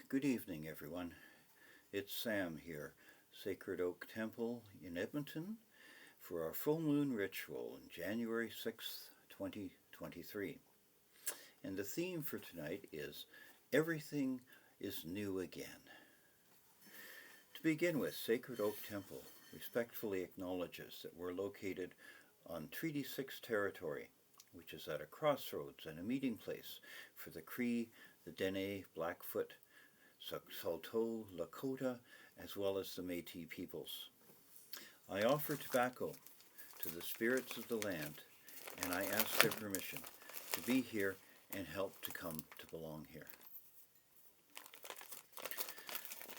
Good evening, everyone. It's Sam here, Sacred Oak Temple in Edmonton, for our full moon ritual on January 6th, 2023. And the theme for tonight is Everything is New Again. To begin with, Sacred Oak Temple respectfully acknowledges that we're located on Treaty 6 territory, which is at a crossroads and a meeting place for the Cree, the Dene, Blackfoot, Saulteaux, Lakota, as well as the Métis peoples. I offer tobacco to the spirits of the land, and I ask their permission to be here and help to come to belong here.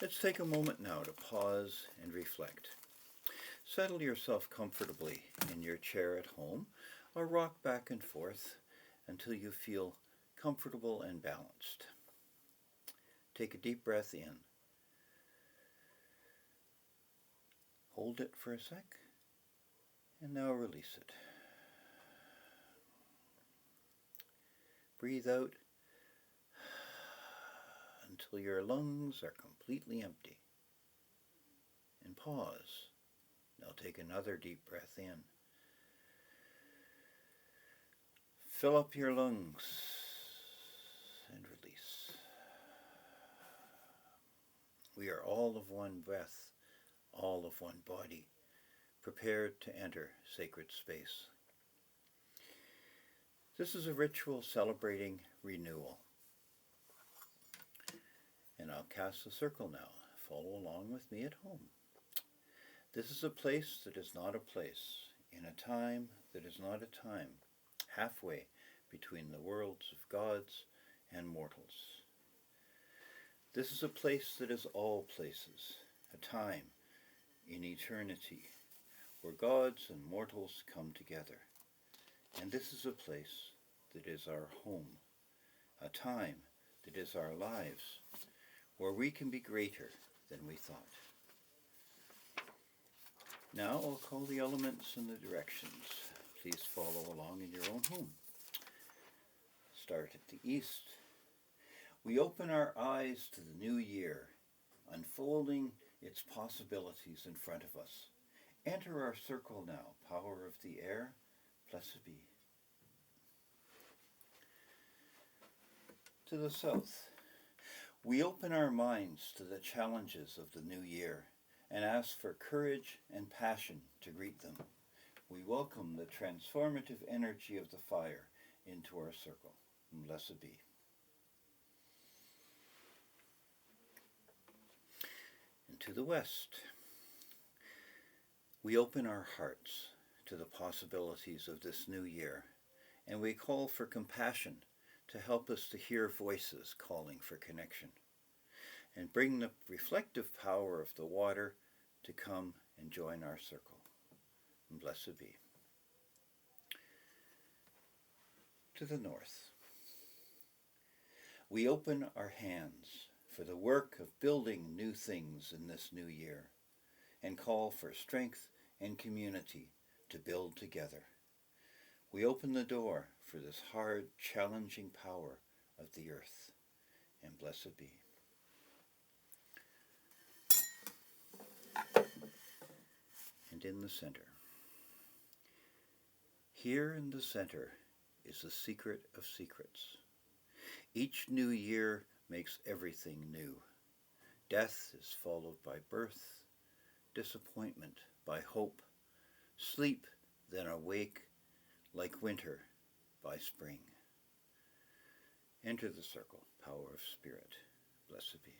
Let's take a moment now to pause and reflect. Settle yourself comfortably in your chair at home or rock back and forth until you feel comfortable and balanced. Take a deep breath in. Hold it for a sec, and now release it. Breathe out until your lungs are completely empty. And pause. Now take another deep breath in. Fill up your lungs and release. We are all of one breath, all of one body, prepared to enter sacred space. This is a ritual celebrating renewal. And I'll cast a circle now. Follow along with me at home. This is a place that is not a place, in a time that is not a time, halfway between the worlds of gods and mortals. This is a place that is all places, a time in eternity where gods and mortals come together. And this is a place that is our home, a time that is our lives, where we can be greater than we thought. Now I'll call the elements and the directions. Please follow along in your own home. Start at the east. We open our eyes to the new year, unfolding its possibilities in front of us. Enter our circle now, power of the air, blessed be. To the south, we open our minds to the challenges of the new year and ask for courage and passion to greet them. We welcome the transformative energy of the fire into our circle. Blessed be. And to the west, we open our hearts to the possibilities of this new year, and we call for compassion to help us to hear voices calling for connection, and bring the reflective power of the water to come and join our circle. And blessed be. To the north, we open our hands for the work of building new things in this new year, and call for strength and community to build together. We open the door for this hard, challenging power of the earth, and blessed be. And in the center. Here in the center is the secret of secrets. Each new year makes everything new. Death is followed by birth, disappointment by hope, sleep then awake, like winter by spring. Enter the circle, power of spirit, blessed be.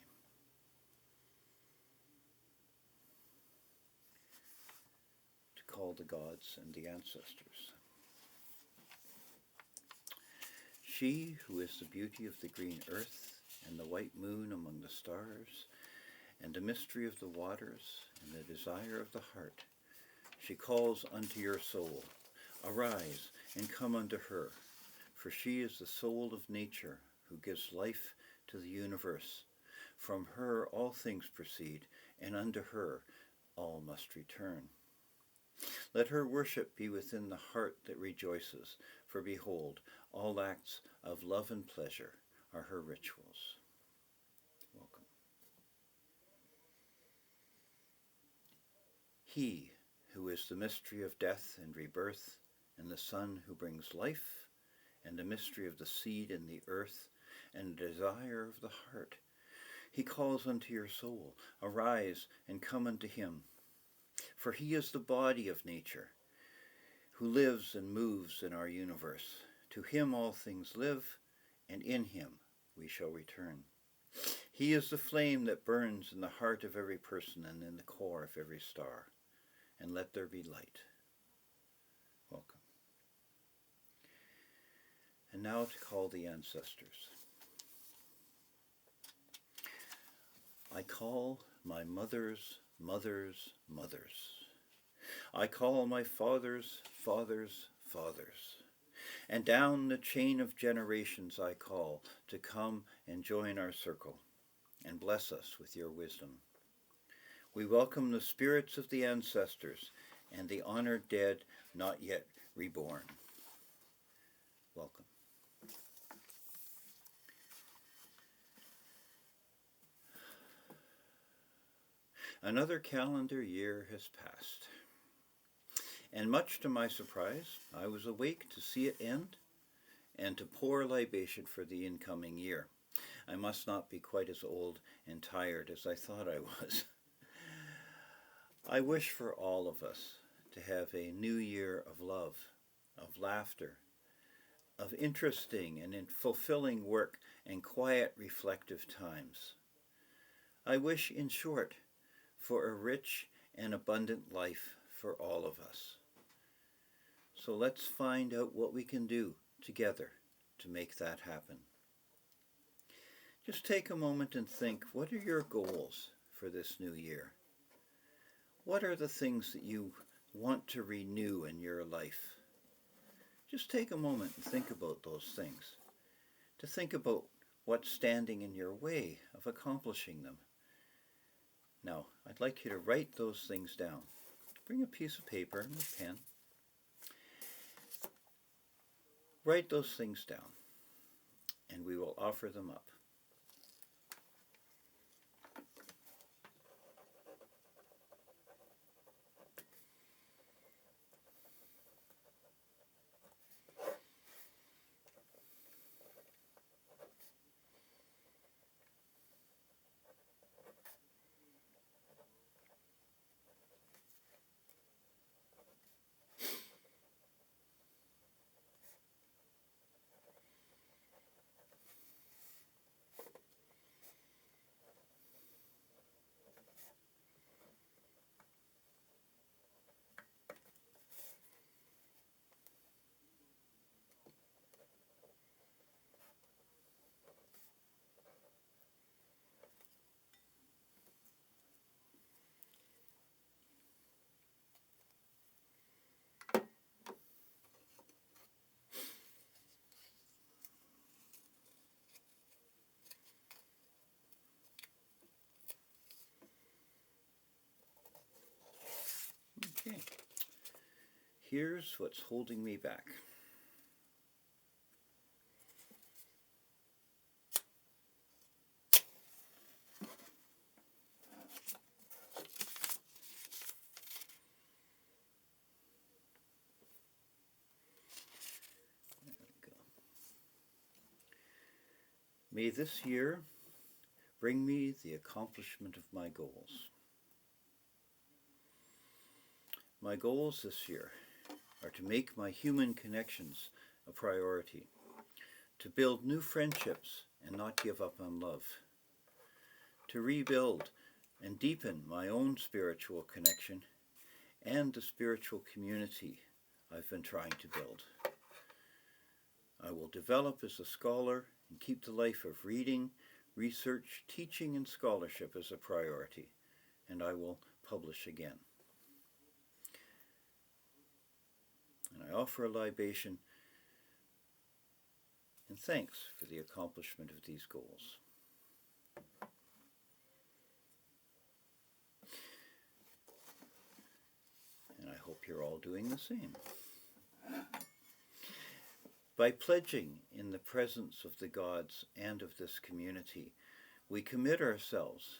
To call the gods and the ancestors. She who is the beauty of the green earth and the white moon among the stars, and the mystery of the waters and the desire of the heart, she calls unto your soul, arise and come unto her, for she is the soul of nature who gives life to the universe. From her all things proceed, and unto her all must return. Let her worship be within the heart that rejoices, for behold, all acts of love and pleasure are her rituals. He who is the mystery of death and rebirth, and the Son who brings life, and the mystery of the seed in the earth, and the desire of the heart. He calls unto your soul, arise and come unto him. For he is the body of nature, who lives and moves in our universe. To him all things live, and in him we shall return. He is the flame that burns in the heart of every person and in the core of every star. And let there be light. Welcome. And now to call the ancestors. I call my mother's mother's mothers. I call my father's father's fathers. And down the chain of generations I call to come and join our circle and bless us with your wisdom. We welcome the spirits of the ancestors and the honored dead not yet reborn. Welcome. Another calendar year has passed, and much to my surprise, I was awake to see it end and to pour libation for the incoming year. I must not be quite as old and tired as I thought I was. I wish for all of us to have a new year of love, of laughter, of interesting and fulfilling work and quiet reflective times. I wish, in short, for a rich and abundant life for all of us. So let's find out what we can do together to make that happen. Just take a moment and think, what are your goals for this new year? What are the things that you want to renew in your life? Just take a moment and think about those things. To think about what's standing in your way of accomplishing them. Now, I'd like you to write those things down. Bring a piece of paper and a pen. Write those things down, and we will offer them up. Okay. Here's what's holding me back. There we go. May this year bring me the accomplishment of my goals. My goals this year are to make my human connections a priority, to build new friendships and not give up on love, to rebuild and deepen my own spiritual connection and the spiritual community I've been trying to build. I will develop as a scholar and keep the life of reading, research, teaching, and scholarship as a priority, and I will publish again. And I offer a libation in thanks for the accomplishment of these goals. And I hope you're all doing the same. By pledging in the presence of the gods and of this community, we commit ourselves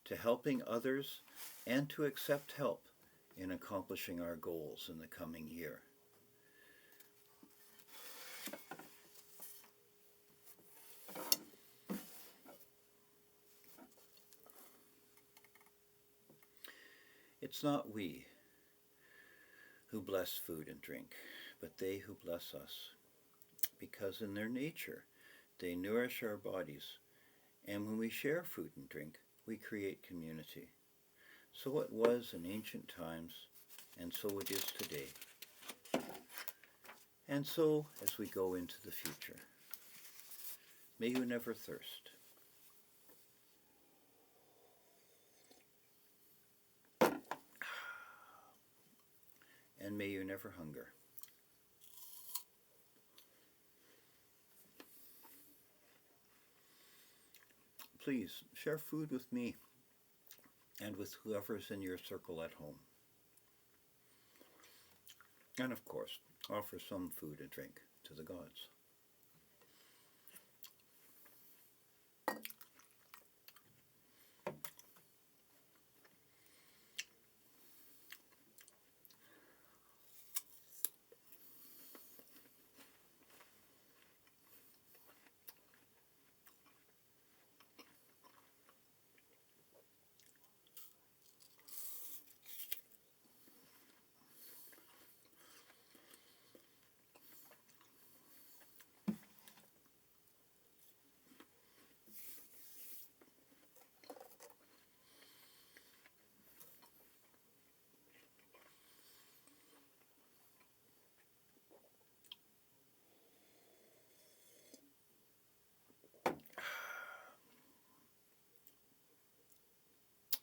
to helping others and to accept help in accomplishing our goals in the coming year. It's not we who bless food and drink, but they who bless us, because in their nature they nourish our bodies, and when we share food and drink, we create community. So it was in ancient times, and so it is today, and so as we go into the future. May you never thirst. And may you never hunger. Please share food with me and with whoever's in your circle at home. And of course, offer some food and drink to the gods.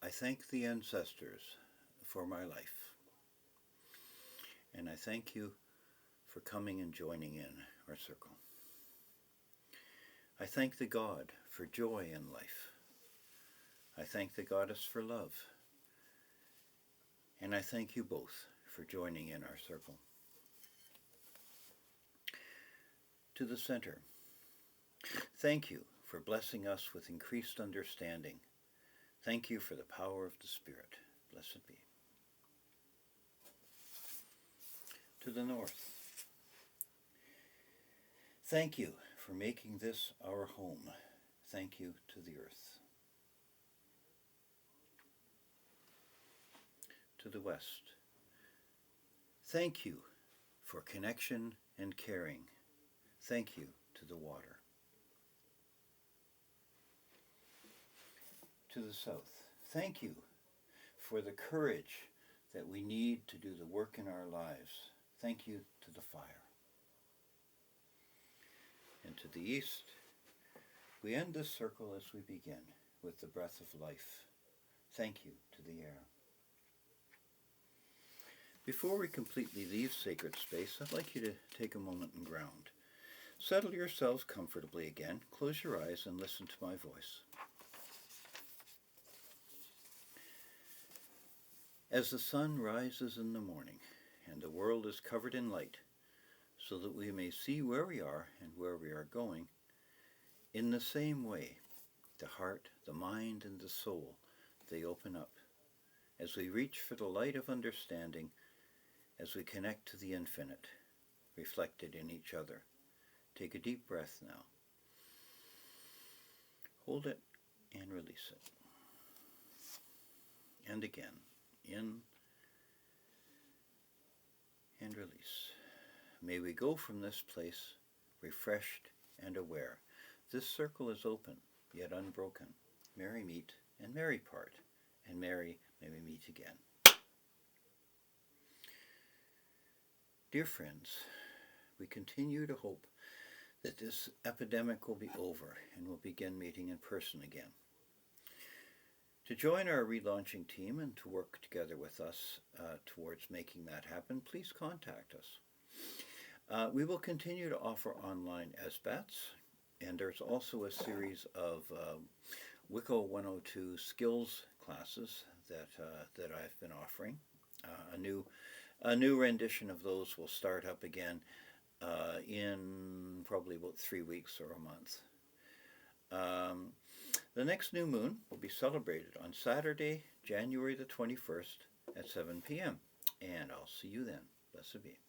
I thank the ancestors for my life, and I thank you for coming and joining in our circle. I thank the God for joy in life. I thank the Goddess for love, and I thank you both for joining in our circle. To the center, thank you for blessing us with increased understanding. Thank you for the power of the Spirit. Blessed be. To the north, thank you for making this our home. Thank you to the earth. To the west, thank you for connection and caring. Thank you to the water. To the south, thank you for the courage that we need to do the work in our lives. Thank you to the fire. And to the east, we end this circle as we begin with the breath of life. Thank you to the air. Before we completely leave sacred space, I'd like you to take a moment and ground. Settle yourselves comfortably again, close your eyes and listen to my voice. As the sun rises in the morning and the world is covered in light, so that we may see where we are and where we are going, in the same way, the heart, the mind, and the soul, they open up as we reach for the light of understanding, as we connect to the infinite, reflected in each other. Take a deep breath now. Hold it and release it. And again, in and release. May we go from this place refreshed and aware. This circle is open, yet unbroken. Merry meet and merry part, and merry may we meet again. Dear friends, we continue to hope that this epidemic will be over and we'll begin meeting in person again. To join our relaunching team and to work together with us towards making that happen, please contact us. We will continue to offer online SBATs, and there's also a series of WICO 102 skills classes that I've been offering. A new rendition of those will start up again in probably about 3 weeks or a month. The next new moon will be celebrated on Saturday, January the 21st at 7 p.m. And I'll see you then. Blessed be.